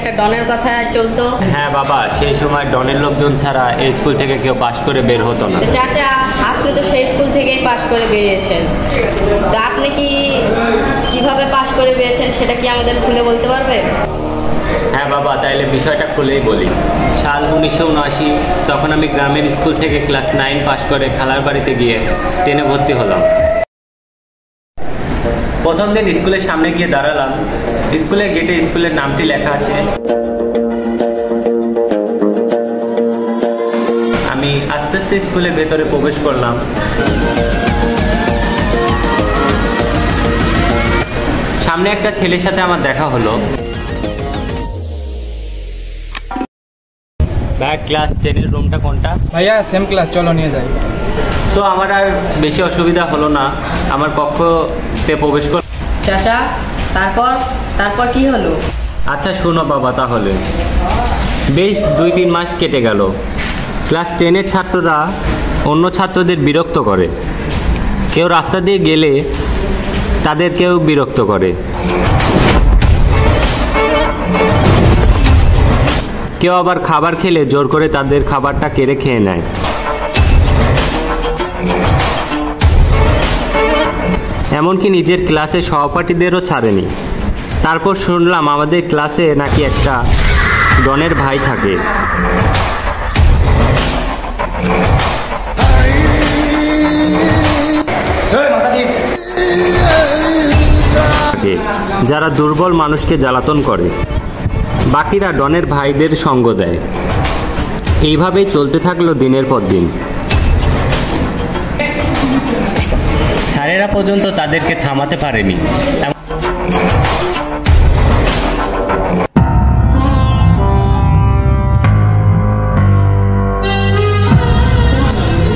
একটা ডনের কথা চলতো। হ্যাঁ বাবা, সেই সময় ডনের লোকজন ছাড়া এই স্কুল থেকে কেউ পাশ করে বের হতো না। চাচা, আপনি তো সেই স্কুল থেকেই পাশ করে বেরিয়েছেন, তো আপনি কিভাবে পাশ করে বেরিয়েছেন সেটা কি আমাদের খুলে বলতে পারবে? হ্যাঁ বাবা, তাইলে বিষয়টা খুলেই বলি। সাল 1979, তখন আমি গ্রামের স্কুল থেকে ক্লাস 9 পাশ করে খালার বাড়িতে গিয়ে 10-এ ভর্তি হলাম। প্রথম দিন স্কুলের সামনে গিয়ে দাঁড়ালাম। স্কুলের গেটে স্কুলের নামটি লেখা আছে। আমি আস্তে আস্তে স্কুলের ভেতরে প্রবেশ করলাম। সামনে একটা ছেলের সাথে আমার দেখা হলো। ভাই, ক্লাস 10-এর রুমটা কোনটা? ভাইয়া সেম ক্লাস, চলো নিয়ে যাই। তো আমার আর বেশি অসুবিধা হলো না, আমার কক্ষতে প্রবেশ কর। চাচা, তারপর কি হলো? আচ্ছা শোনো বাবা, তাহলে বেশ 2-3 মাস কেটে গেল। ক্লাস 10-এর ছাত্ররা অন্য ছাত্রদের বিরক্ত করে। কেউ রাস্তা দিয়ে গেলে তাদেরকেও বিরক্ত করে। কেউ আবার খাবার খেলে জোর করে তাদের খাবারটা কেড়ে খেয়ে নেয়। এমনকি নিজের ক্লাসে সহপাঠীদেরও ছাড়েনি। তারপর শুনলাম আমাদের ক্লাসে নাকি একটা ডনের ভাই থাকে, যারা দুর্বল মানুষকে জ্বালাতন করে। বাকিরা ডনের ভাইদের সঙ্গ দেয়। এইভাবেই চলতে থাকলো দিনের পর দিন। স্যারেরা পর্যন্ত তাদেরকে থামাতে পারেনি।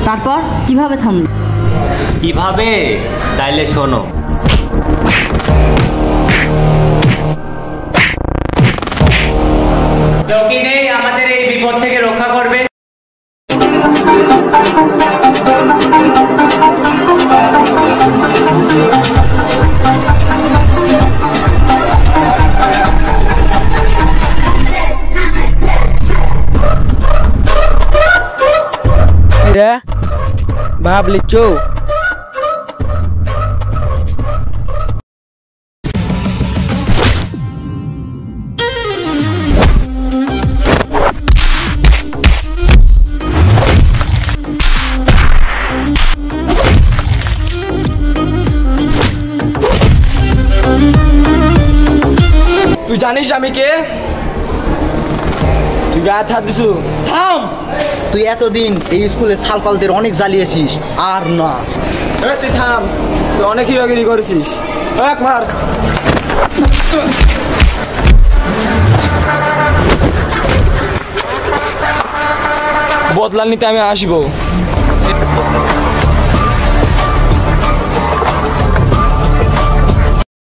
তারপর কিভাবে থামলো? কিভাবে? তাইলে শোনো। কেউ নেই আমাদের এই বিপদ থেকে রক্ষা করবে? ভাবলি চো তুই জানিস আমি কে? তুই গায়ে হাত দিছু? থাম! তুই এতদিন এই স্কুলে সালপালদের অনেক জ্বালিয়েছিস, আর না। তুই থাম, তুই অনেক হিরোগিরি করেছিস। মার। বদলা নিতে আমি আসবো।